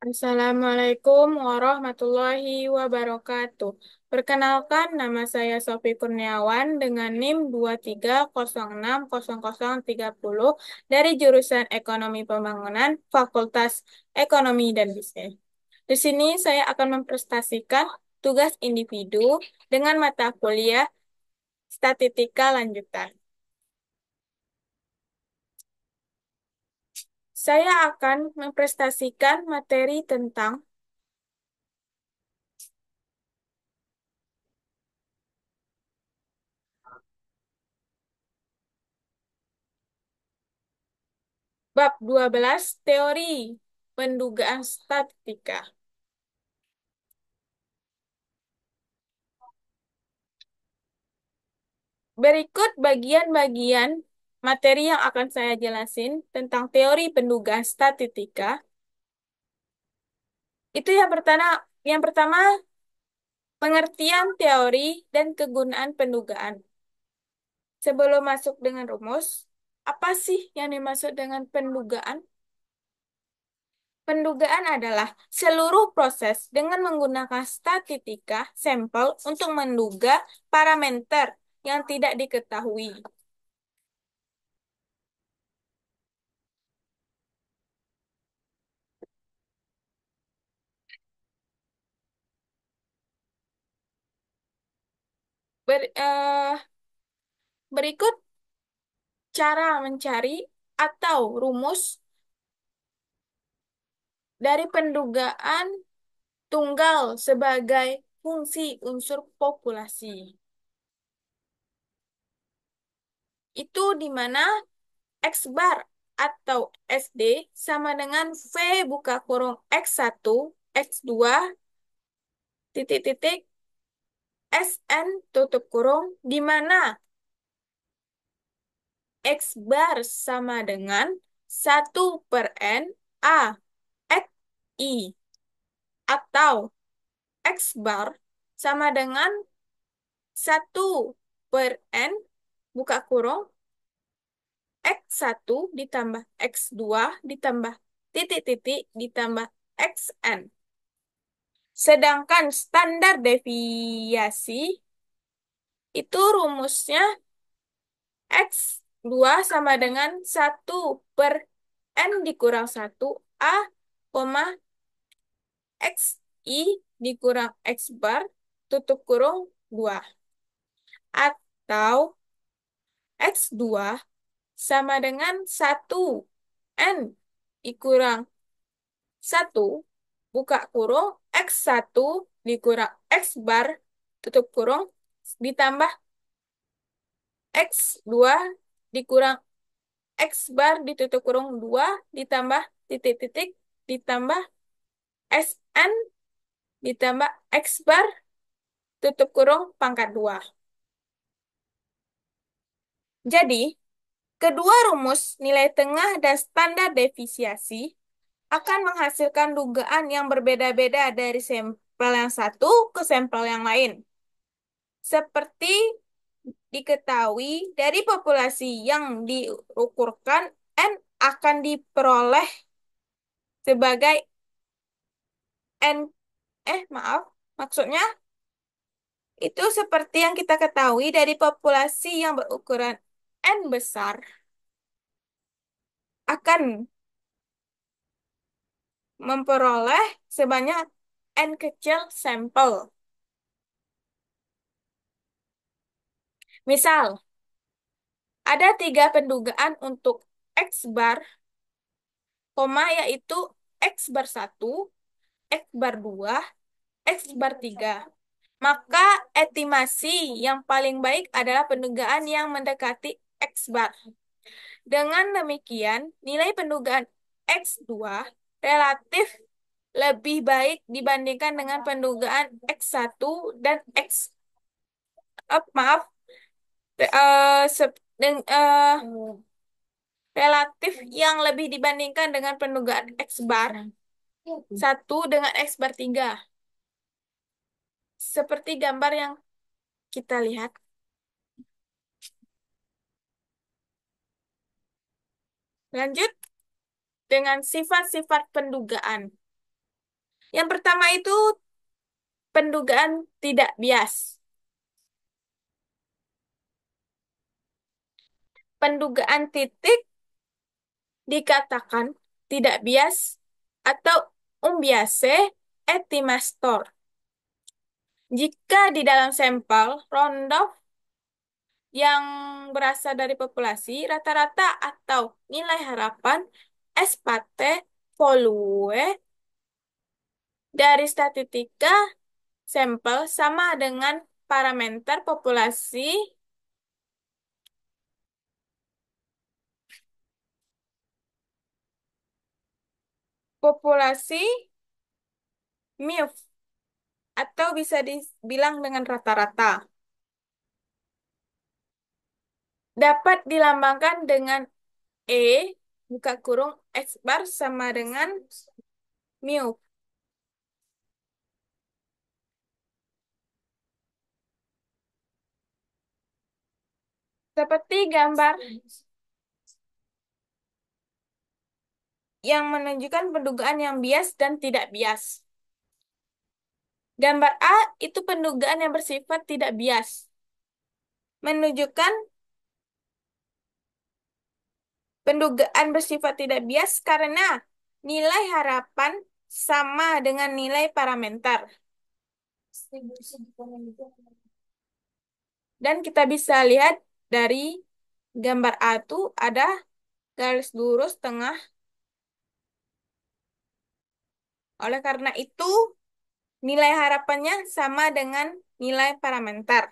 Assalamualaikum warahmatullahi wabarakatuh. Perkenalkan, nama saya Sofi Kurniawan dengan NIM 23060030 dari jurusan Ekonomi Pembangunan, Fakultas Ekonomi dan Bisnis. Di sini saya akan mempresentasikan tugas individu dengan mata kuliah Statistika Lanjutan. Saya akan mempresentasikan materi tentang Bab 12 Teori Pendugaan Statistika. Berikut bagian-bagian materi yang akan saya jelasin tentang teori pendugaan statistika. Itu yang pertama pengertian teori dan kegunaan pendugaan. Sebelum masuk dengan rumus, apa sih yang dimaksud dengan pendugaan? Pendugaan adalah seluruh proses dengan menggunakan statistika sampel untuk menduga parameter yang tidak diketahui. Ber- eh, Berikut cara mencari atau rumus dari pendugaan tunggal sebagai fungsi unsur populasi. Itu di mana X bar atau SD sama dengan V buka kurung X1, X2, titik-titik, SN tutup kurung, di mana X bar sama dengan 1/N A X I atau X bar sama dengan 1/N buka kurung X1 ditambah X2 ditambah titik-titik ditambah XN. Sedangkan standar deviasi itu rumusnya X2 sama dengan 1/N dikurang 1 A, XI dikurang X bar tutup kurung 2. Atau X2 sama dengan 1 N dikurang 1 buka kurung X1 dikurang X bar tutup kurung ditambah X2 dikurang X bar ditutup kurung 2 ditambah titik-titik ditambah SN ditambah X bar tutup kurung pangkat 2. Jadi, kedua rumus nilai tengah dan standar deviasi akan menghasilkan dugaan yang berbeda-beda dari sampel yang satu ke sampel yang lain. Seperti diketahui dari populasi yang diukurkan, N akan diperoleh sebagai N, maaf, maksudnya itu seperti yang kita ketahui dari populasi yang berukuran N besar akan memperoleh sebanyak N kecil sampel. Misal, ada 3 pendugaan untuk X bar, yaitu X bar 1, X bar 2, X bar 3. Maka estimasi yang paling baik adalah pendugaan yang mendekati X bar. Dengan demikian, nilai pendugaan X2 relatif lebih baik dibandingkan dengan pendugaan X1 dan maaf, eh, sep- relatif yang lebih dibandingkan dengan pendugaan X bar 1 dengan X bar 3. Seperti gambar yang kita lihat. Lanjut dengan sifat-sifat pendugaan. Yang pertama itu pendugaan tidak bias. Pendugaan titik dikatakan tidak bias atau umbiase estimator. Jika di dalam sampel Rondorf yang berasal dari populasi, rata-rata atau nilai harapan SPT volue dari statistika sampel sama dengan parameter populasi MIF atau bisa dibilang dengan rata-rata. Dapat dilambangkan dengan E buka kurung X bar sama dengan mu. Seperti gambar yang menunjukkan pendugaan yang bias dan tidak bias. Gambar A itu pendugaan yang bersifat tidak bias. Menunjukkan pendugaan bersifat tidak bias karena nilai harapan sama dengan nilai parameter. Dan kita bisa lihat dari gambar A itu ada garis lurus tengah. Oleh karena itu, nilai harapannya sama dengan nilai parameter.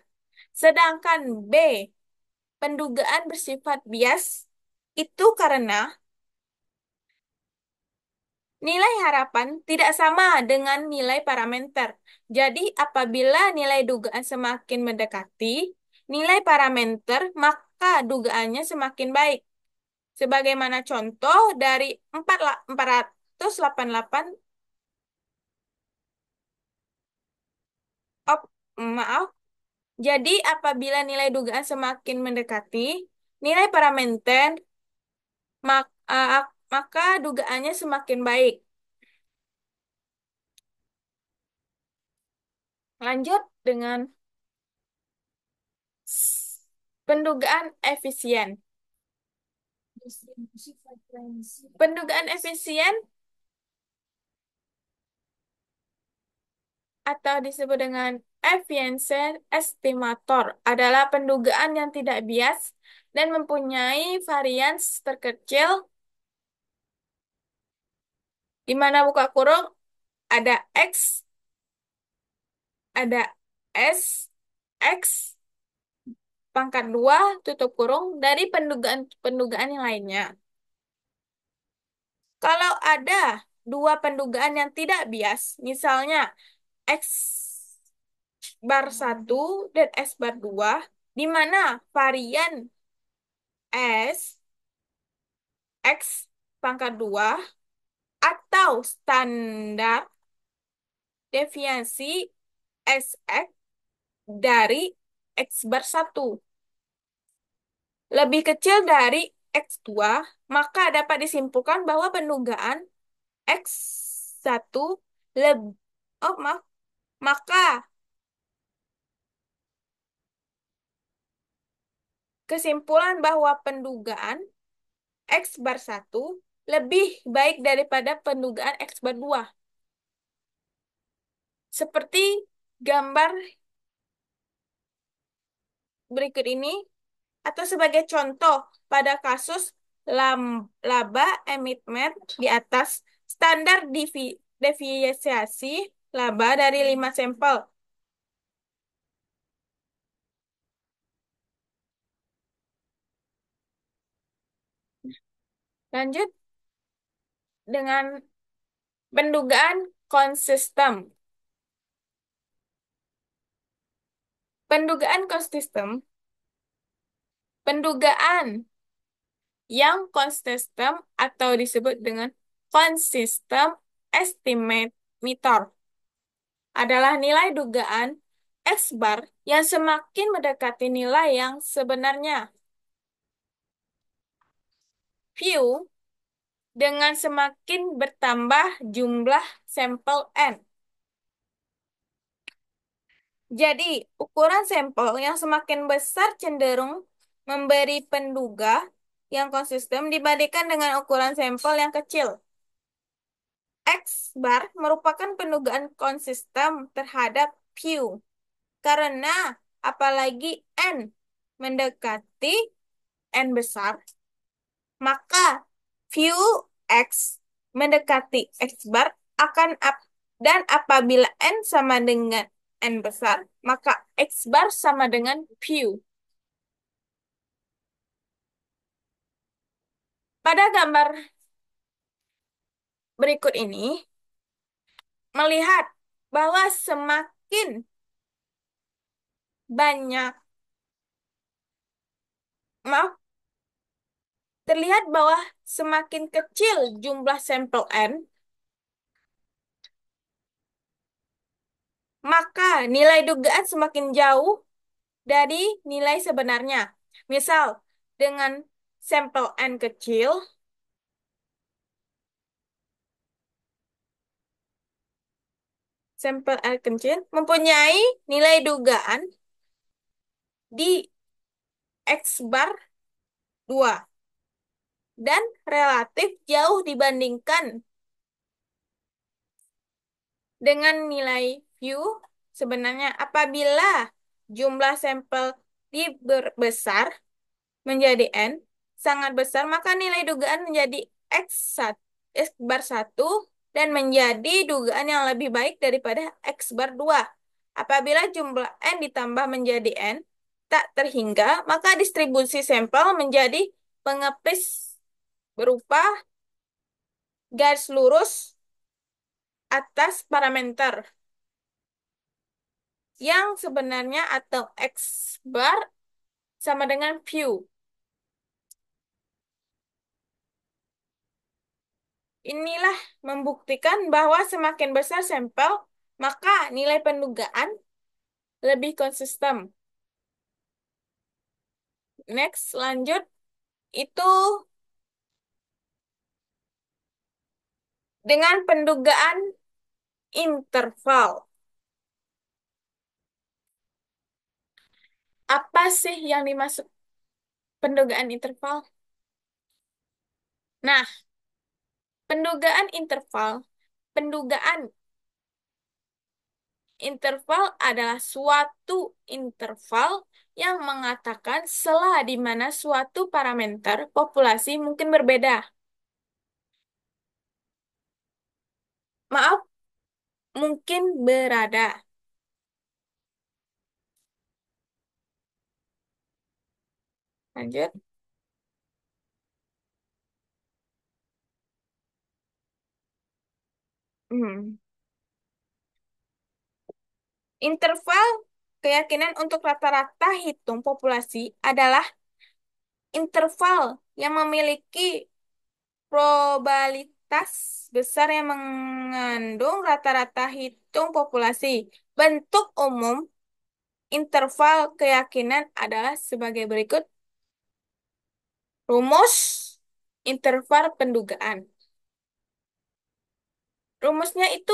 Sedangkan B, pendugaan bersifat bias, itu karena nilai harapan tidak sama dengan nilai parameter. Jadi, apabila nilai dugaan semakin mendekati nilai parameter, maka dugaannya semakin baik. Sebagaimana contoh dari 488, oh, maaf. Jadi, apabila nilai dugaan semakin mendekati nilai parameter, maka dugaannya semakin baik. Lanjut dengan pendugaan efisien. Pendugaan efisien atau disebut dengan efficiency estimator adalah pendugaan yang tidak bias dan mempunyai varians terkecil di mana buka kurung ada X, ada S, X, pangkat 2 tutup kurung dari pendugaan-pendugaan yang lainnya. Kalau ada dua pendugaan yang tidak bias, misalnya X bar 1 dan X bar 2, di mana varian S, X pangkat 2, atau standar deviasi SX dari X bar 1 lebih kecil dari X2, maka dapat disimpulkan bahwa pendugaan X1 lebih, oh maaf, maka kesimpulan bahwa pendugaan X bar 1 lebih baik daripada pendugaan X bar 2. Seperti gambar berikut ini, atau sebagai contoh pada kasus laba emitment di atas standar deviasi laba dari 5 sampel. Lanjut dengan pendugaan konsisten. Pendugaan konsisten, pendugaan yang konsisten atau disebut dengan konsisten estimator adalah nilai dugaan X bar yang semakin mendekati nilai yang sebenarnya. View dengan semakin bertambah jumlah sampel N. Jadi, ukuran sampel yang semakin besar cenderung memberi penduga yang konsisten dibandingkan dengan ukuran sampel yang kecil. X bar merupakan pendugaan konsisten terhadap Q karena apalagi N mendekati N besar, maka view X mendekati X bar akan dan apabila N sama dengan N besar, maka X bar sama dengan view. Pada gambar berikut ini, melihat bahwa semakin banyak, maaf, terlihat bahwa semakin kecil jumlah sampel N, maka nilai dugaan semakin jauh dari nilai sebenarnya. Misal, dengan sampel N kecil, sampel N kecil mempunyai nilai dugaan di X bar 2 dan relatif jauh dibandingkan dengan nilai view sebenarnya. Apabila jumlah sampel diperbesar menjadi N sangat besar, maka nilai dugaan menjadi X1, X bar 1 dan menjadi dugaan yang lebih baik daripada X bar 2. Apabila jumlah N ditambah menjadi N tak terhingga, maka distribusi sampel menjadi pengepis berupa garis lurus atas parameter yang sebenarnya atau X bar sama dengan view. Inilah membuktikan bahwa semakin besar sampel, maka nilai pendugaan lebih konsisten. Next, lanjut. Itu dengan pendugaan interval. Apa sih yang dimaksud pendugaan interval? Nah, pendugaan interval. Pendugaan interval adalah suatu interval yang mengatakan celah di mana suatu parameter populasi mungkin berbeda. Maaf, mungkin berada. Lanjut. Hmm. Interval keyakinan untuk rata-rata hitung populasi adalah interval yang memiliki probabilitas besar yang mengandung rata-rata hitung populasi. Bentuk umum interval keyakinan adalah sebagai berikut. Rumus interval pendugaan. Rumusnya itu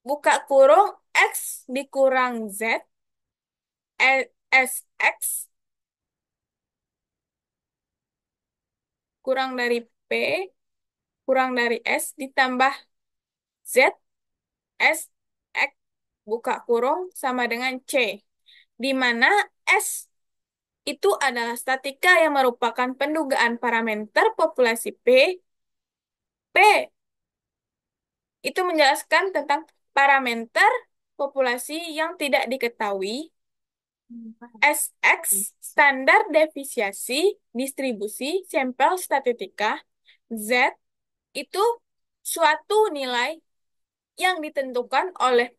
buka kurung X dikurang Z, SX kurang dari P, kurang dari S, ditambah Z, S, X, buka kurung, sama dengan C. Di mana S itu adalah statika yang merupakan pendugaan parameter populasi P. P itu menjelaskan tentang parameter populasi yang tidak diketahui. SX, standar deviasi distribusi sampel statistika. Z, itu suatu nilai yang ditentukan oleh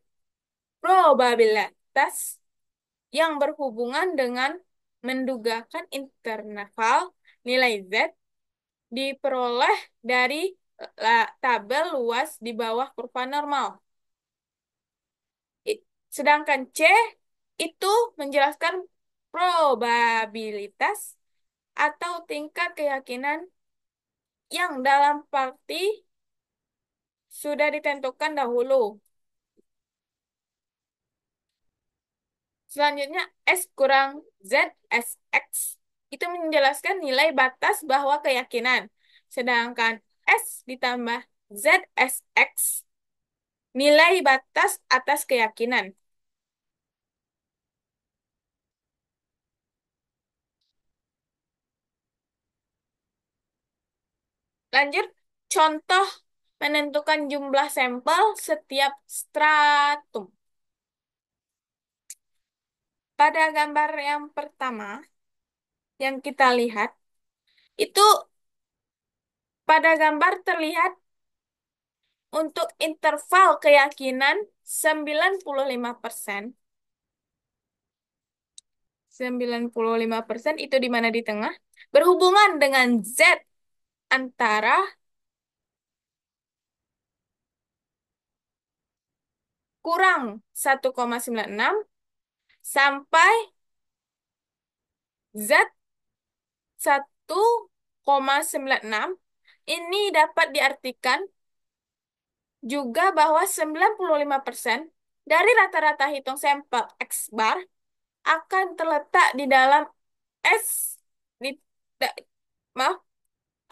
probabilitas yang berhubungan dengan mendugakan interval nilai Z diperoleh dari tabel luas di bawah kurva normal. Sedangkan C itu menjelaskan probabilitas atau tingkat keyakinan yang dalam parti sudah ditentukan dahulu. Selanjutnya, S kurang Z S X itu menjelaskan nilai batas bahwa keyakinan. Sedangkan S ditambah Z S X nilai batas atas keyakinan. Lanjut, contoh menentukan jumlah sampel setiap stratum. Pada gambar yang pertama yang kita lihat, itu pada gambar terlihat untuk interval keyakinan 95%. 95% itu di mana di tengah, berhubungan dengan Z antara kurang 1,96 sampai Z 1,96. Ini dapat diartikan juga bahwa 95% dari rata-rata hitung sampel X bar akan terletak di dalam S di maaf,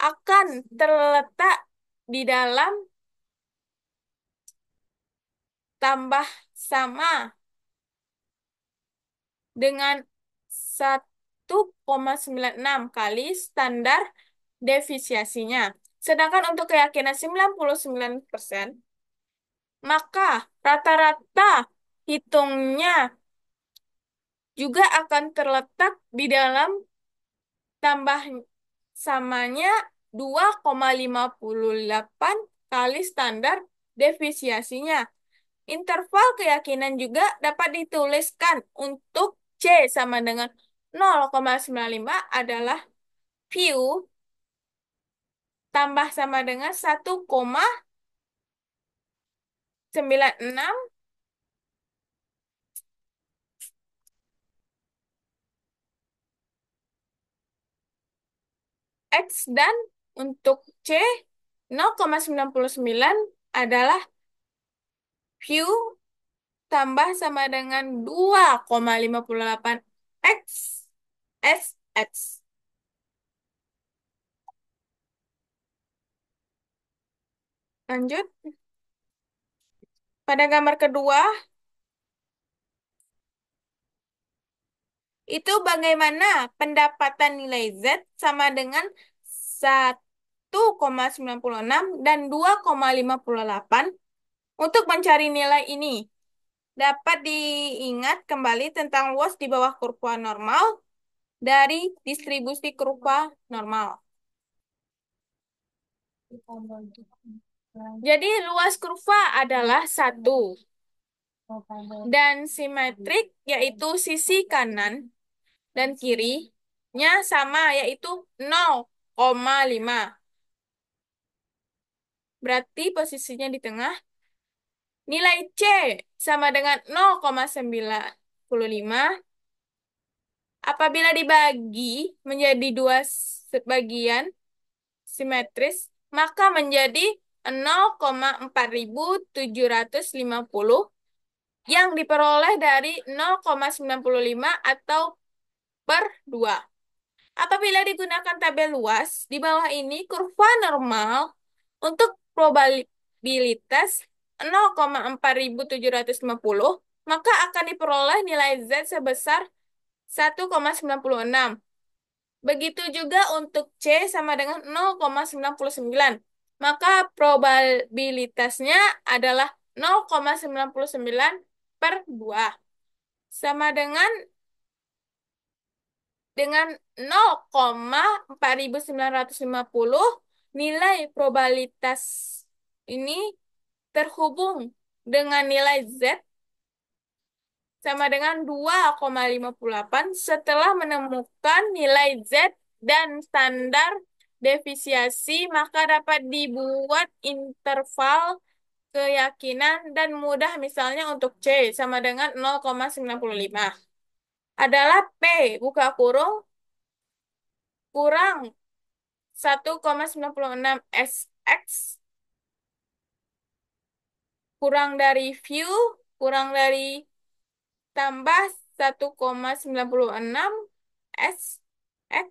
akan terletak di dalam tambah sama dengan 1,96 kali standar deviasinya. Sedangkan untuk keyakinan 99%, maka rata-rata hitungnya juga akan terletak di dalam tambah samanya 2,58 kali standar deviasinya. Interval keyakinan juga dapat dituliskan untuk C sama dengan 0,95 adalah Q tambah sama dengan 1,96 X, dan untuk C 0,99 adalah Q tambah sama dengan 2,58 X S X. Lanjut, pada gambar kedua, itu bagaimana pendapatan nilai Z sama dengan 1,96 dan 2,58 untuk mencari nilai ini. Dapat diingat kembali tentang luas di bawah kurva normal dari distribusi kurva normal. Jadi luas kurva adalah 1 dan simetrik yaitu sisi kanan dan kirinya sama yaitu 0,5. Berarti posisinya di tengah. Nilai C sama dengan 0,95. Apabila dibagi menjadi dua bagian simetris, maka menjadi 0,4750 yang diperoleh dari 0,95 atau per 2. Apabila digunakan tabel luas, di bawah ini kurva normal untuk probabilitas 0,4750, maka akan diperoleh nilai Z sebesar 1,96. Begitu juga untuk C sama dengan 0,99. Maka probabilitasnya adalah 0,99 per 2. Sama dengan 0,4950, nilai probabilitas ini terhubung dengan nilai Z sama dengan 2,58 setelah menemukan nilai Z dan standar deviasi, maka dapat dibuat interval keyakinan dan mudah, misalnya untuk C sama dengan 0,95 adalah P buka kurung kurang 1,96 SX kurang dari view kurang dari tambah 1,96 S X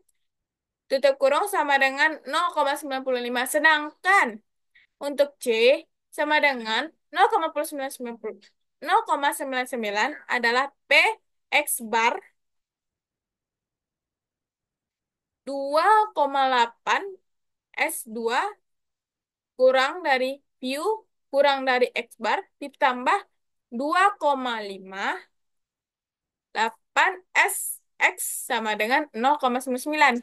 tutup kurung sama dengan 0,95. Sedangkan untuk C sama dengan 0,999 adalah P X bar 2,8 S2 kurang dari view kurang dari X bar ditambah 2,58 S X sama dengan 0,99.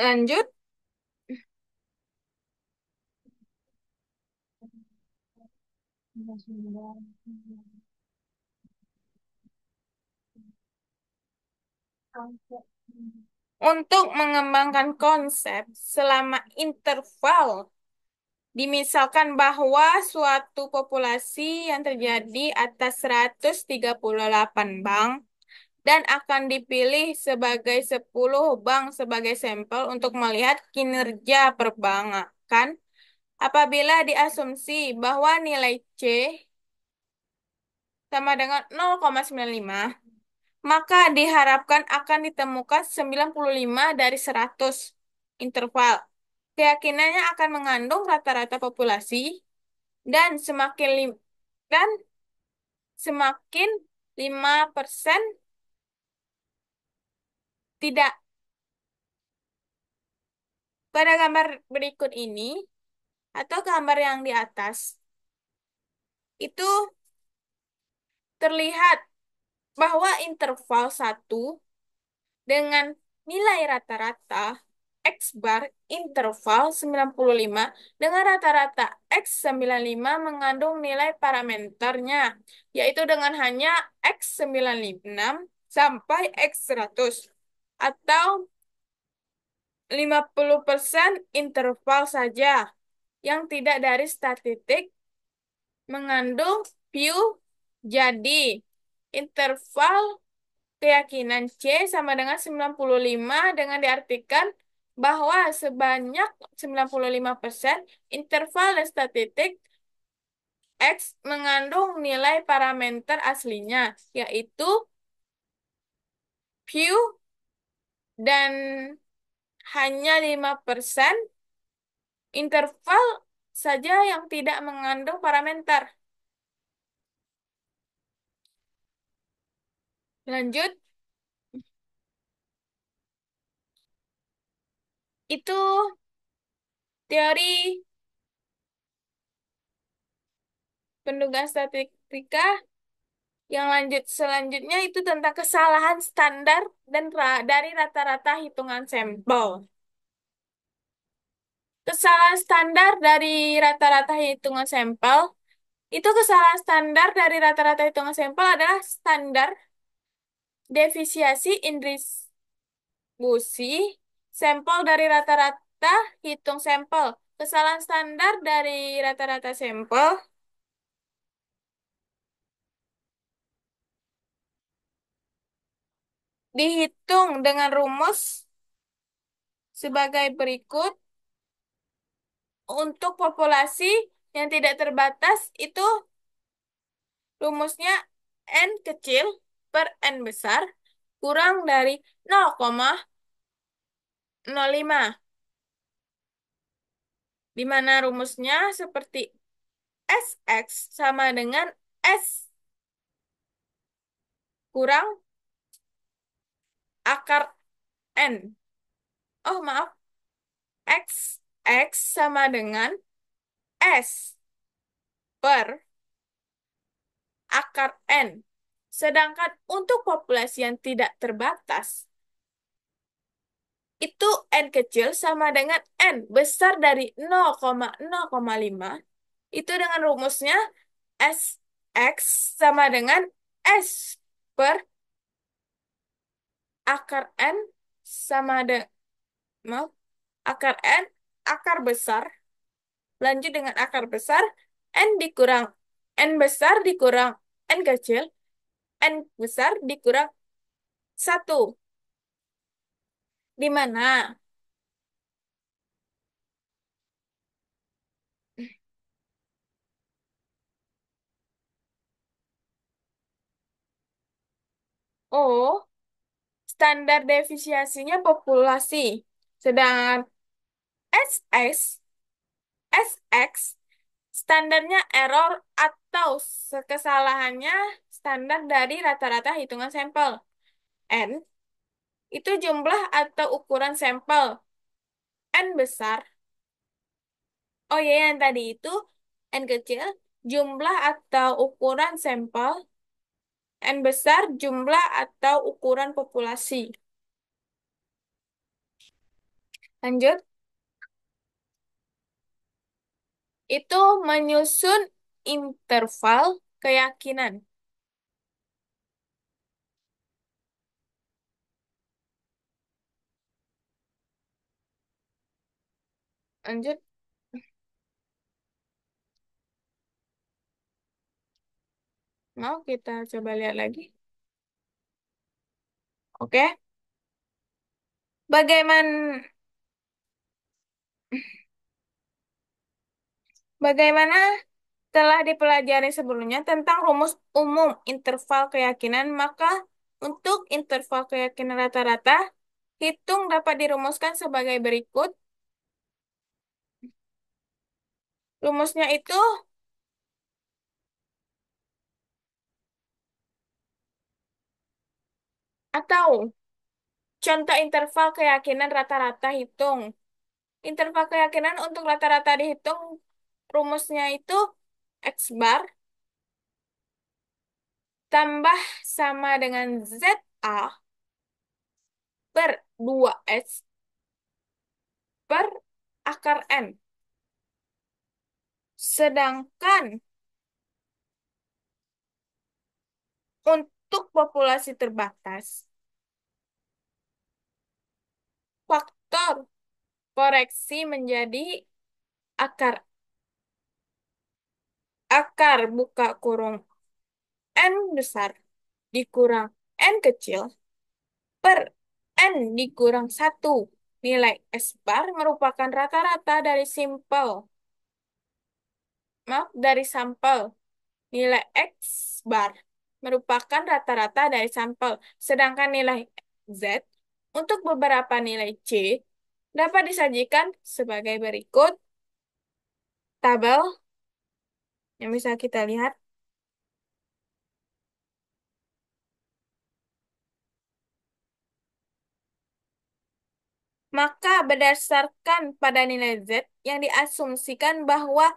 Lanjut, untuk mengembangkan konsep selama interval, dimisalkan bahwa suatu populasi yang terjadi atas 138 bank dan akan dipilih sebagai 10 bank sebagai sampel untuk melihat kinerja perbankan. Apabila diasumsi bahwa nilai C sama dengan 0,95, maka diharapkan akan ditemukan 95 dari 100 interval. Keyakinannya akan mengandung rata-rata populasi dan dan semakin 5% tidak. Pada gambar berikut ini atau gambar yang di atas itu terlihat bahwa interval satu dengan nilai rata-rata X bar interval 95 dengan rata-rata X95 mengandung nilai parameternya, yaitu dengan hanya X96 sampai X100 atau 50% interval saja yang tidak dari statistik mengandung view. Jadi, interval keyakinan C sama dengan 95 dengan diartikan bahwa sebanyak 95% interval statistik X mengandung nilai parameter aslinya, yaitu view dan hanya 5% interval saja yang tidak mengandung parameter. Lanjut, itu teori pendugaan statistika. Yang selanjutnya itu tentang kesalahan standar dan dari rata-rata hitungan sampel. Kesalahan standar dari rata-rata hitungan sampel itu kesalahan standar dari rata-rata hitungan sampel adalah standar deviasi distribusi sampel dari rata-rata hitung sampel. Kesalahan standar dari rata-rata sampel dihitung dengan rumus sebagai berikut. Untuk populasi yang tidak terbatas itu rumusnya N kecil per N besar kurang dari 0,05, di mana rumusnya seperti SX sama dengan S kurang akar N. Oh maaf, XX sama dengan S per akar N. Sedangkan untuk populasi yang tidak terbatas, itu N kecil sama dengan N besar dari 0,05. Itu dengan rumusnya SX sama dengan S per akar N sama dengan, maaf, akar N akar besar Lanjut dengan akar besar, N besar dikurang N kecil, N besar dikurang satu. Di mana? O, standar defisiensinya populasi. Sedangkan SS, SX, standarnya error atau kesalahannya standar dari rata-rata hitungan sampel. N itu jumlah atau ukuran sampel. N besar. Oh iya, yang tadi itu N kecil, jumlah atau ukuran sampel. N besar, jumlah atau ukuran populasi. Lanjut, itu menyusun interval keyakinan. Lanjut, mau kita coba lihat lagi. Oke, bagaimana bagaimana telah dipelajari sebelumnya tentang rumus umum interval keyakinan, maka untuk interval keyakinan rata-rata, hitung dapat dirumuskan sebagai berikut. Rumusnya itu atau contoh interval keyakinan rata-rata hitung. Interval keyakinan untuk rata-rata dihitung rumusnya itu X bar tambah sama dengan ZA per 2S per akar N. Sedangkan untuk populasi terbatas, faktor koreksi menjadi akar akar buka kurung N besar dikurang N kecil per N dikurang satu. Nilai S bar merupakan rata-rata dari dari sampel. Nilai X bar merupakan rata-rata dari sampel. Sedangkan nilai Z untuk beberapa nilai C dapat disajikan sebagai berikut tabel yang bisa kita lihat. Maka berdasarkan pada nilai Z yang diasumsikan bahwa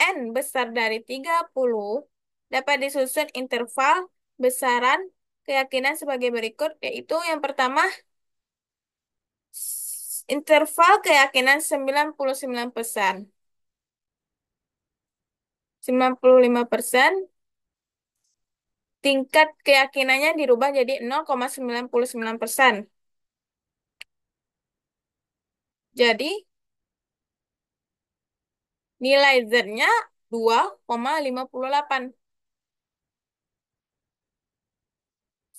N besar dari 30 dapat disusun interval besaran keyakinan sebagai berikut, yaitu yang pertama interval keyakinan 99%. 95%, tingkat keyakinannya dirubah jadi 0,99%. Jadi nilai Z-nya 2,58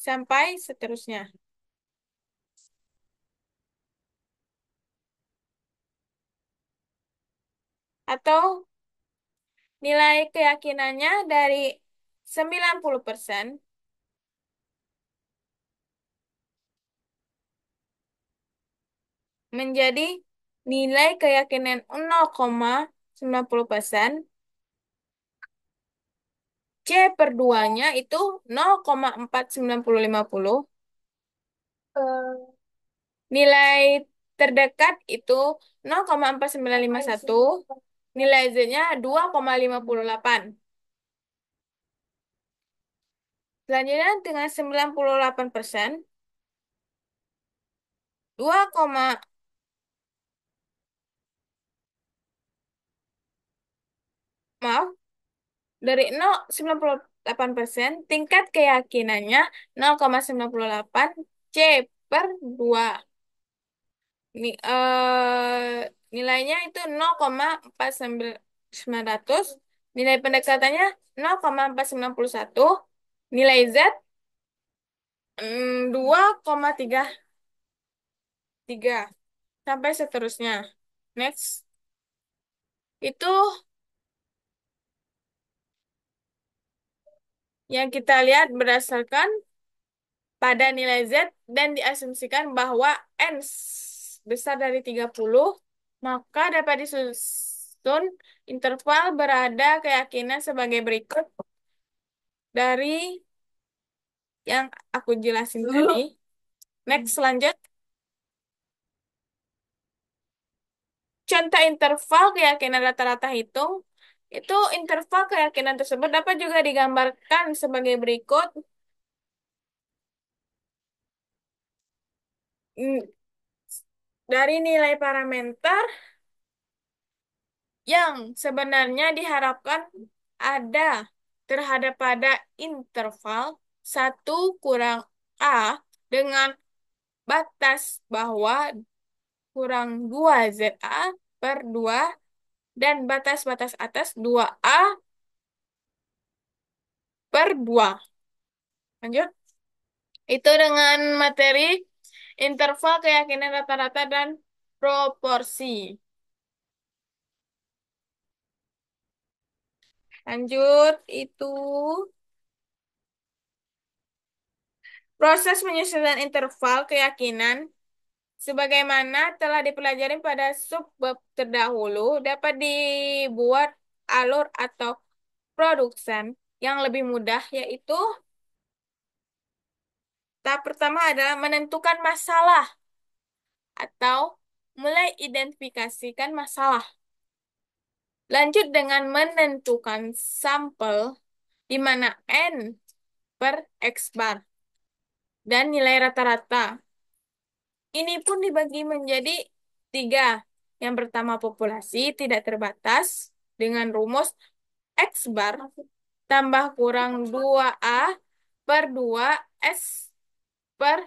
sampai seterusnya. Atau nilai keyakinannya dari 90% menjadi nilai keyakinan 0,90%, C per 2-nya itu 0,49050. Nilai terdekat itu 0,4951. Nilai Z-nya 2,58. Selanjutnya dengan 98%, 2, maaf, dari 0,98%, tingkat keyakinannya 0,98 C per 2. Ini, Nilainya itu 0,4900. Nilai pendekatannya 0,491. Nilai Z 2,33 sampai seterusnya. Next, itu yang kita lihat berdasarkan pada nilai Z dan diasumsikan bahwa besar dari 30, maka dapat disusun interval berada keyakinan sebagai berikut dari yang aku jelasin tadi. Next, lanjut. Contoh interval keyakinan rata-rata hitung. Itu interval keyakinan tersebut dapat juga digambarkan sebagai berikut. Mm, Dari nilai parameter yang sebenarnya diharapkan ada terhadap pada interval 1 kurang A dengan batas bawah kurang 2ZA/2 dan batas-batas atas 2A/2. Lanjut. Itu dengan materi interval keyakinan rata-rata dan proporsi. Lanjut, itu proses penyusunan interval keyakinan sebagaimana telah dipelajari pada subbab terdahulu dapat dibuat alur atau production yang lebih mudah, yaitu tahap pertama adalah menentukan masalah atau mulai identifikasikan masalah. Lanjut dengan menentukan sampel di mana N per X bar dan nilai rata-rata. Ini pun dibagi menjadi 3. Yang pertama populasi tidak terbatas dengan rumus X bar tambah kurang 2A/2 S per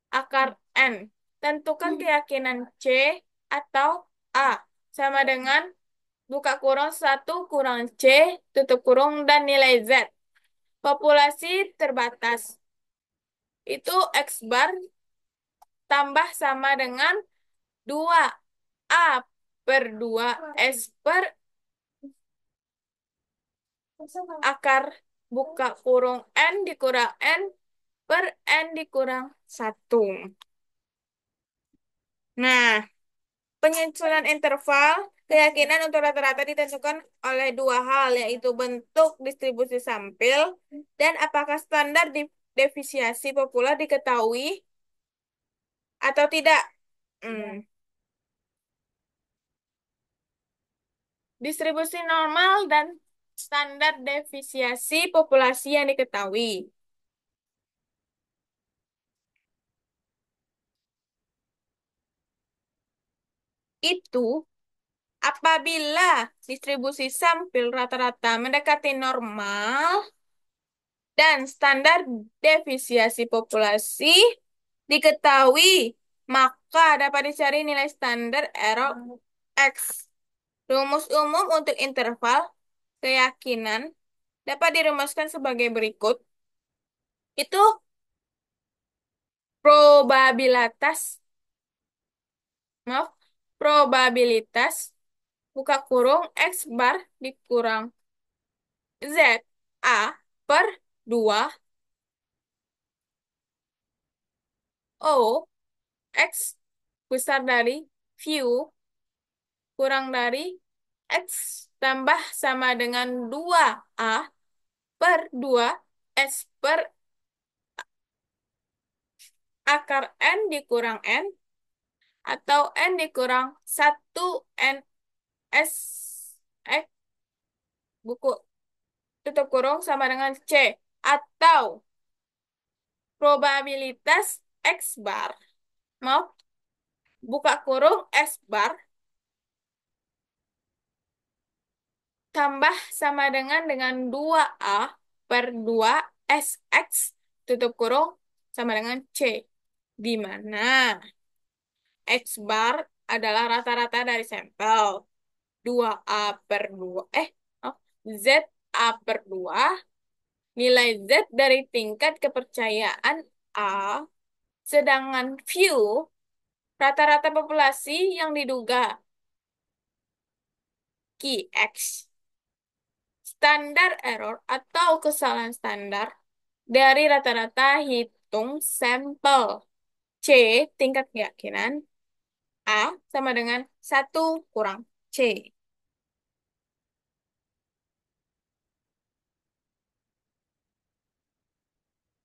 akar N. Tentukan keyakinan C atau A sama dengan buka kurung 1 kurang C tutup kurung dan nilai Z. Populasi terbatas. Itu X bar tambah sama dengan 2A/2 S per akar buka kurung N dikurang N per N dikurang 1. Nah, penyusunan interval keyakinan untuk rata-rata ditentukan oleh dua hal, yaitu bentuk distribusi sampel dan apakah standar defisiasi populer diketahui atau tidak. Hmm. Distribusi normal dan standar defisiasi populasi yang diketahui. Itu apabila distribusi sampel rata-rata mendekati normal dan standar defisiasi populasi diketahui, maka dapat dicari nilai standar error X. Rumus umum untuk interval keyakinan dapat dirumuskan sebagai berikut. Itu probabilitas, maaf, probabilitas buka kurung X bar dikurang Z A per 2 O X besar dari view kurang dari X tambah sama dengan 2A/2 S per akar N dikurang N atau N dikurang 1 N S X buku tutup kurung sama dengan C atau probabilitas X bar mau buka kurung S bar tambah sama dengan 2A/2 SX tutup kurung sama dengan C, di mana X bar adalah rata-rata dari sampel. 2A/2. Oh, ZA/2. Nilai Z dari tingkat kepercayaan A. Sedangkan view rata-rata populasi yang diduga. QX. Standar error atau kesalahan standar dari rata-rata hitung sampel. C. Tingkat keyakinan. A sama dengan 1 kurang C.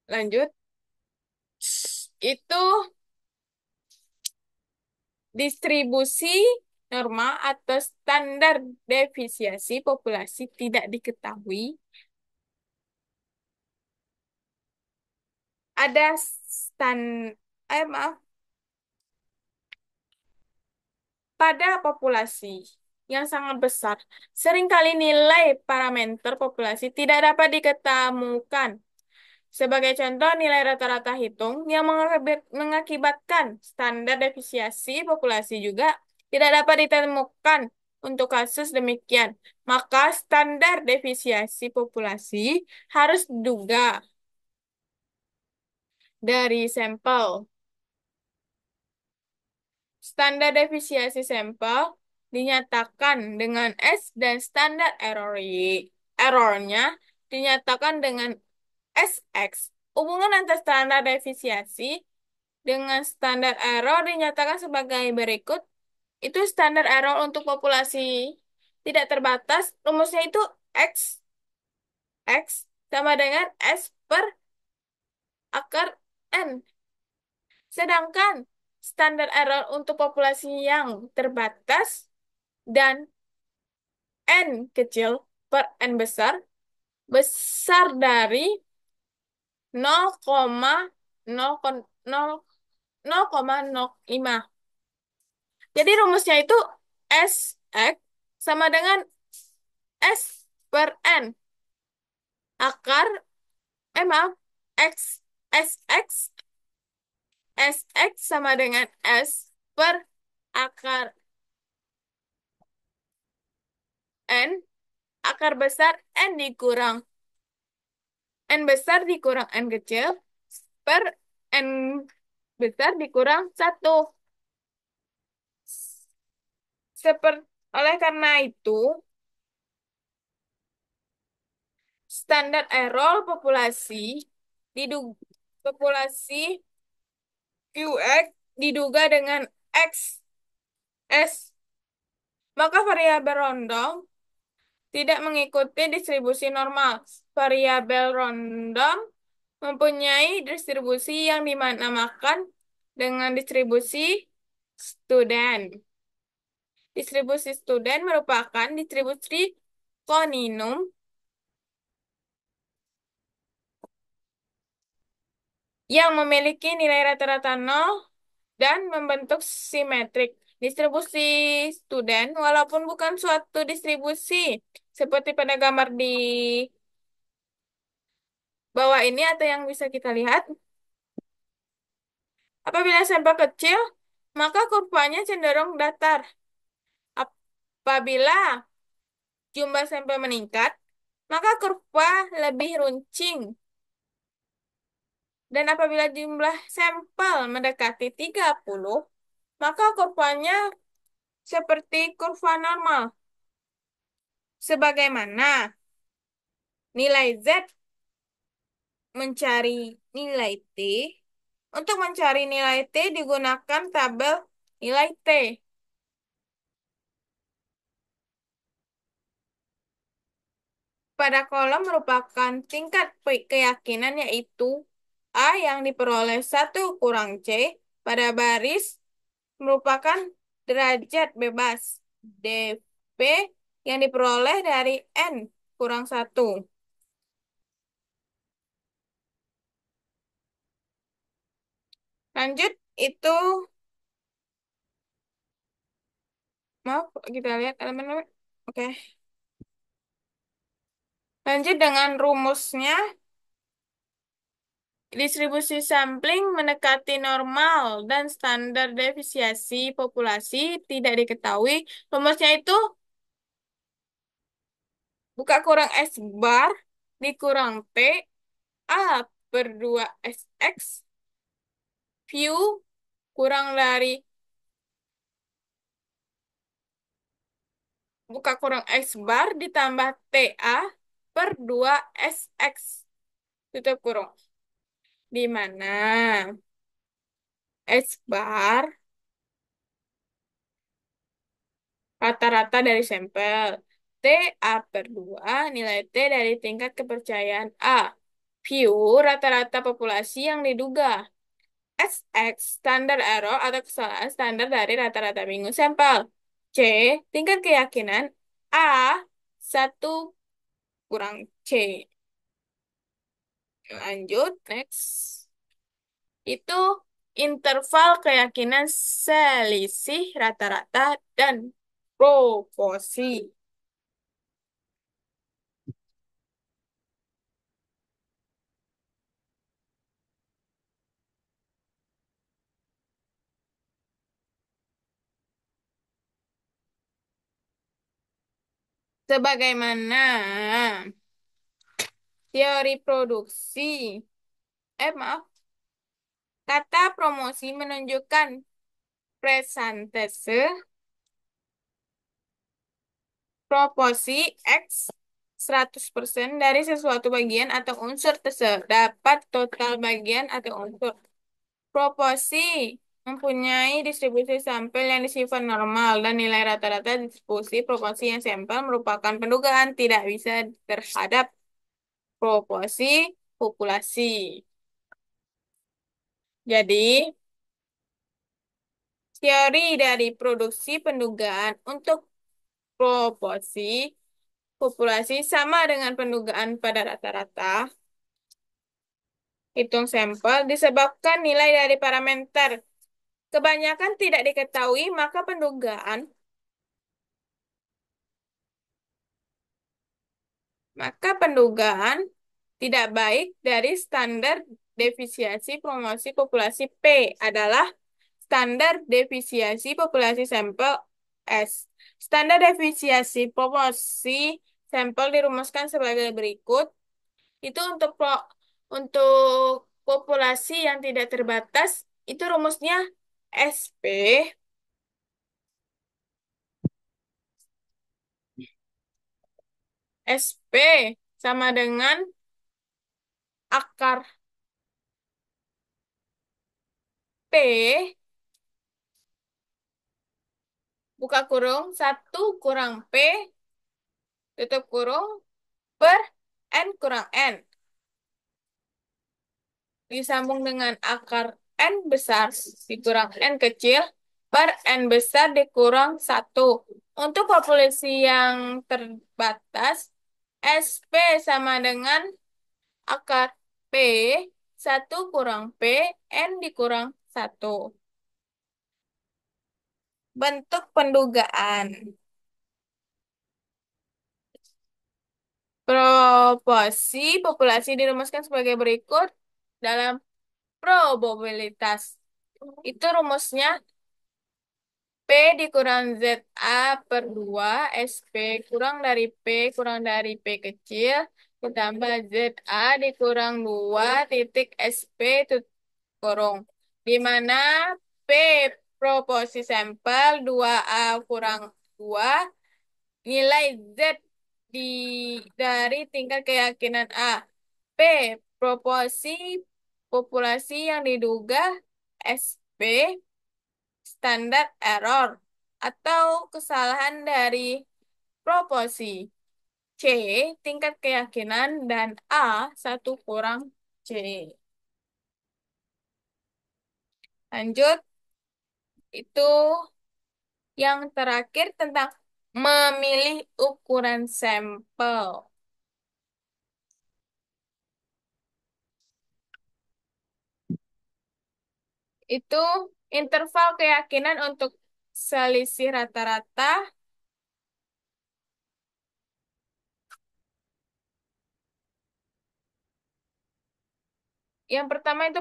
Lanjut. Itu distribusi norma atau standar deviasi populasi tidak diketahui. Ada stan maaf, pada populasi yang sangat besar, seringkali nilai parameter populasi tidak dapat diketemukan. Sebagai contoh, nilai rata-rata hitung yang mengakibatkan standar deviasi populasi juga tidak dapat ditemukan untuk kasus demikian. Maka standar deviasi populasi harus diduga dari sampel. Standar deviasi sampel dinyatakan dengan S dan standar errornya dinyatakan dengan SX. Hubungan antara standar deviasi dengan standar error dinyatakan sebagai berikut. Itu standar error untuk populasi tidak terbatas. Rumusnya itu X, X sama dengan S per akar N. Sedangkan standar error untuk populasi yang terbatas dan N kecil per N besar, besar dari 0,005. Jadi rumusnya itu S X sama dengan S per N. Akar, maaf, X, S X, S X sama dengan S per akar N, akar besar N dikurang N besar dikurang N kecil per N besar dikurang 1. Seperti, oleh karena itu, standar error populasi QX diduga dengan X S, maka variabel random tidak mengikuti distribusi normal. Variabel random mempunyai distribusi yang dinamakan dengan distribusi student. Distribusi student merupakan distribusi kontinum yang memiliki nilai rata-rata 0 dan membentuk simetrik. Distribusi student, walaupun bukan suatu distribusi, seperti pada gambar di bawah ini atau yang bisa kita lihat, apabila sampel kecil, maka kurvanya cenderung datar. Apabila jumlah sampel meningkat, maka kurva lebih runcing. Dan apabila jumlah sampel mendekati 30, maka kurvanya seperti kurva normal. Sebagaimana nilai Z mencari nilai T, untuk mencari nilai T digunakan tabel nilai T. Pada kolom merupakan tingkat keyakinan yaitu A yang diperoleh 1 kurang C. Pada baris merupakan derajat bebas dp yang diperoleh dari N kurang 1. Lanjut, itu maaf kita lihat elemen-elemen. Oke. Lanjut dengan rumusnya. Distribusi sampling mendekati normal dan standar deviasi populasi tidak diketahui. Rumusnya itu buka kurang S bar dikurang T A per 2 SX view kurang dari buka kurang X bar ditambah TA per 2 SX tutup kurung. Di mana X bar rata-rata dari sampel. T A per 2 nilai T dari tingkat kepercayaan A. View rata-rata populasi yang diduga. SX standar error atau kesalahan standar dari rata-rata minggu sampel. C tingkat keyakinan A 1 kurang C. Lanjut, next. Itu interval keyakinan selisih rata-rata dan proporsi. Sebagaimana teori produksi, maaf, kata promosi menunjukkan presentase proporsi X 100% dari sesuatu bagian atau unsur terdapat total bagian atau unsur. Proporsi mempunyai distribusi sampel yang bersifat normal dan nilai rata-rata distribusi proporsi yang sampel merupakan pendugaan tidak bisa terhadap proporsi populasi. Jadi, teori dari produksi pendugaan untuk proporsi populasi sama dengan pendugaan pada rata-rata hitung sampel disebabkan nilai dari parameter kebanyakan tidak diketahui, maka pendugaan tidak baik dari standar deviasi promosi populasi P adalah standar deviasi populasi sampel S. Standar deviasi promosi sampel dirumuskan sebagai berikut. Itu untuk populasi yang tidak terbatas, itu rumusnya SP SP sama dengan akar P buka kurung 1 kurang P tutup kurung per N kurang N disambung dengan akar N besar dikurang N kecil per N besar dikurang 1. Untuk populasi yang terbatas, SP sama dengan akar P 1 kurang P N dikurang 1. Bentuk pendugaan. Proporsi populasi dirumuskan sebagai berikut dalam probabilitas. Itu rumusnya P dikurang ZA per 2 SP kurang dari P kurang dari P kecil ditambah ZA dikurang 2 titik SP kurung. Di mana P proporsi sampel 2A kurang 2 nilai Z di dari tingkat keyakinan A. P proporsi populasi yang diduga SP standar error atau kesalahan dari proporsi. C tingkat keyakinan dan A 1 kurang C. Lanjut, itu yang terakhir tentang memilih ukuran sampel. Itu interval keyakinan untuk selisih rata-rata Yang pertama itu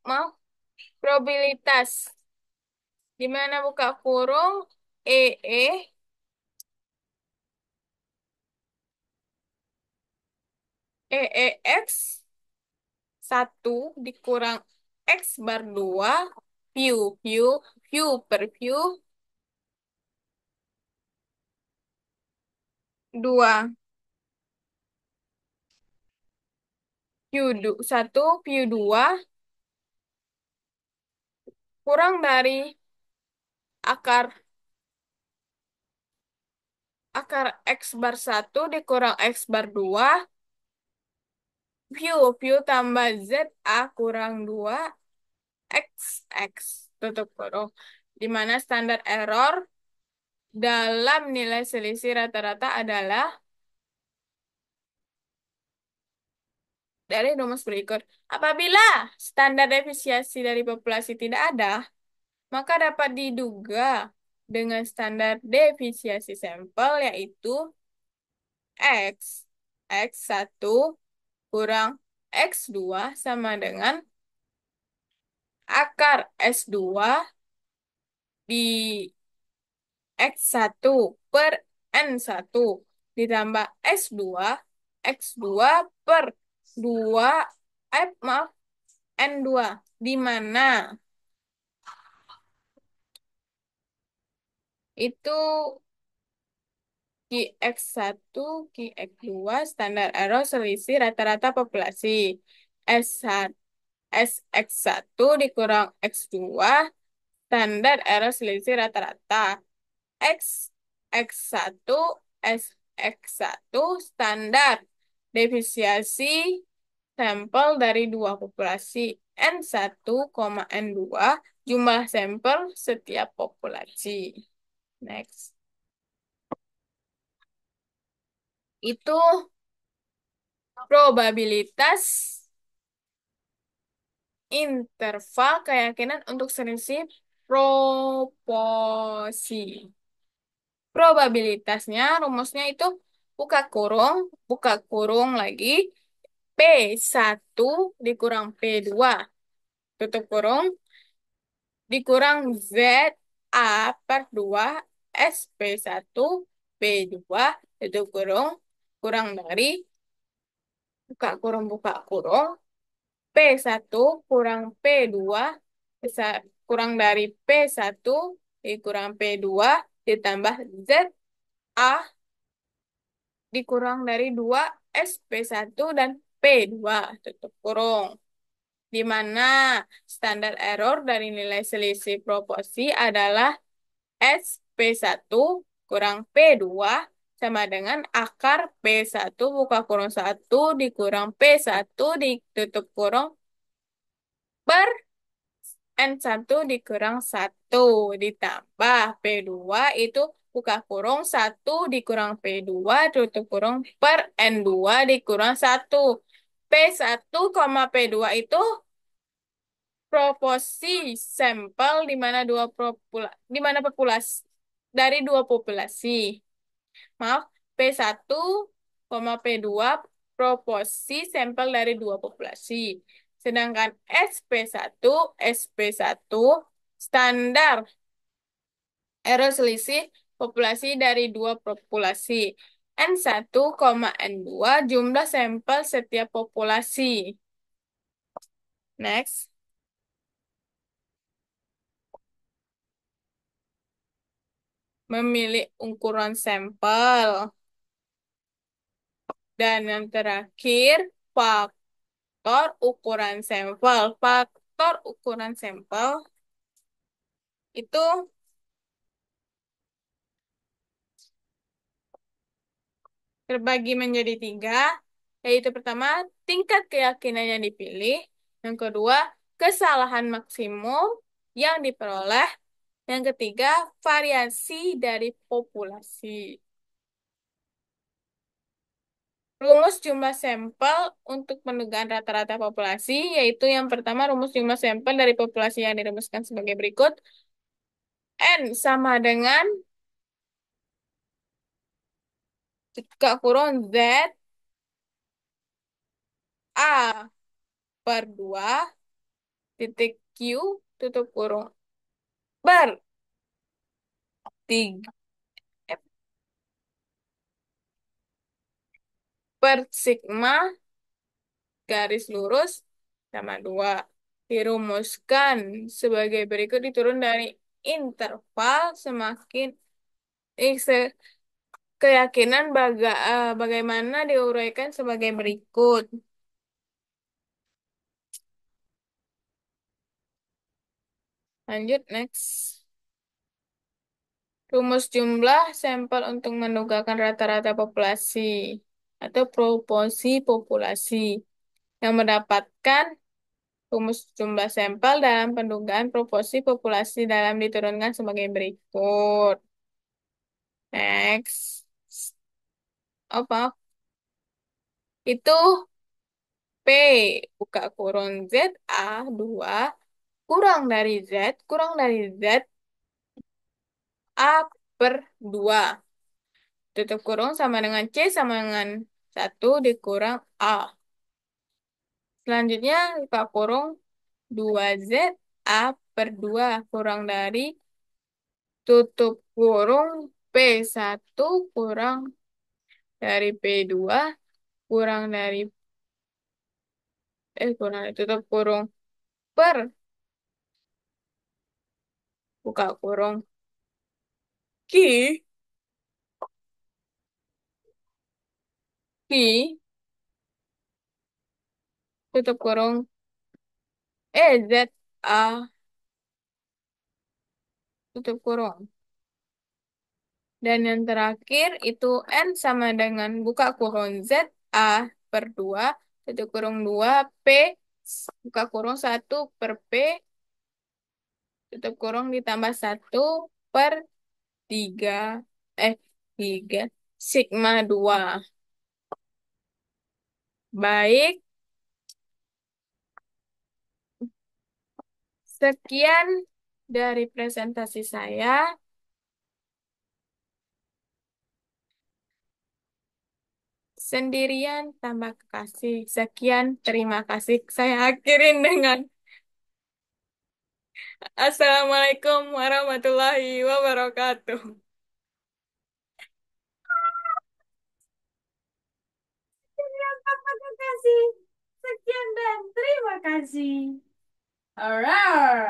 maaf, probabilitas. Di mana buka kurung EE EEX satu dikurang X bar 2 view view view per view 2 satu view 2 kurang dari akar akar X bar satu dikurang X bar 2 view view tambah Z A kurang 2 X X tutup kurung, di mana standar error dalam nilai selisih rata-rata adalah dari rumus berikut. Apabila standar deviasi dari populasi tidak ada, maka dapat diduga dengan standar deviasi sampel yaitu X. X1 kurang X2 sama dengan akar S2 di X1 per N1 ditambah S2 X2 per 2 maaf N2, di mana itu QX1 QX2 standar error selisih rata-rata populasi. S1 SX1 dikurang X2 standar error selisih rata-rata. X X1 SX1 standar deviasi sampel dari dua populasi. N1, N2 jumlah sampel setiap populasi. Next. Itu probabilitas interval keyakinan untuk selisih proporsi. Probabilitasnya, rumusnya itu buka kurung lagi, P1 dikurang P2, tutup kurung, dikurang ZA per 2 SP1 P2, tutup kurung, kurang dari, buka kurung, P1 kurang P2 kurang dari P1 dikurang P2 ditambah ZA dikurang dari 2 SP1 dan P2 tutup kurung. Di mana standar error dari nilai selisih proporsi adalah SP1 kurang P2 sama dengan akar P1 buka kurung 1 dikurang P1 ditutup kurung per N1 dikurang 1 ditambah P2 itu buka kurung 1 dikurang P2 tutup kurung per N2 dikurang 1. P1, P2 itu proporsi sampel di mana populasi dari dua populasi. Maaf, P1, P2 proporsi sampel dari dua populasi. Sedangkan SP1 standar error selisih populasi dari dua populasi. N1, N2 jumlah sampel setiap populasi. Next, memilih ukuran sampel. Dan yang terakhir, faktor ukuran sampel. Faktor ukuran sampel itu terbagi menjadi tiga, yaitu pertama, tingkat keyakinan yang dipilih. Yang kedua, kesalahan maksimum yang diperoleh. Yang ketiga, variasi dari populasi. Rumus jumlah sampel untuk penegaan rata-rata populasi, yaitu yang pertama rumus jumlah sampel dari populasi yang dirumuskan sebagai berikut. N sama dengan kurung Z A per 2 titik Q tutup kurung per 3 per sigma garis lurus sama 2. Dirumuskan sebagai berikut diturun dari interval semakin keyakinan bagaimana diuraikan sebagai berikut. Lanjut next. Rumus jumlah sampel untuk mendugakan rata-rata populasi atau proporsi populasi yang mendapatkan rumus jumlah sampel dalam pendugaan proporsi populasi dalam diturunkan sebagai berikut. Next. Apa? Itu P buka kurung ZA 2 kurang dari Z kurang dari Z A per 2. Tutup kurung sama dengan C sama dengan 1 dikurang A. Selanjutnya buka kurung 2Z A per 2 kurang dari tutup kurung P1 kurang dari P2 kurang dari kurang dari tutup kurung per buka kurung Q Q tutup kurung Z A tutup kurung. Dan yang terakhir itu N sama dengan buka kurung Z A per 2 tutup kurung 2 P buka kurung 1 per P tutup kurung ditambah 1 per 3 eh 3 sigma 2. Baik, sekian dari presentasi saya. Sendirian tambah kekasih. Sekian, terima kasih. Saya akhirin dengan Assalamualaikum warahmatullahi wabarakatuh. Sekian, terima kasih. Sekian dan terima kasih. Alright.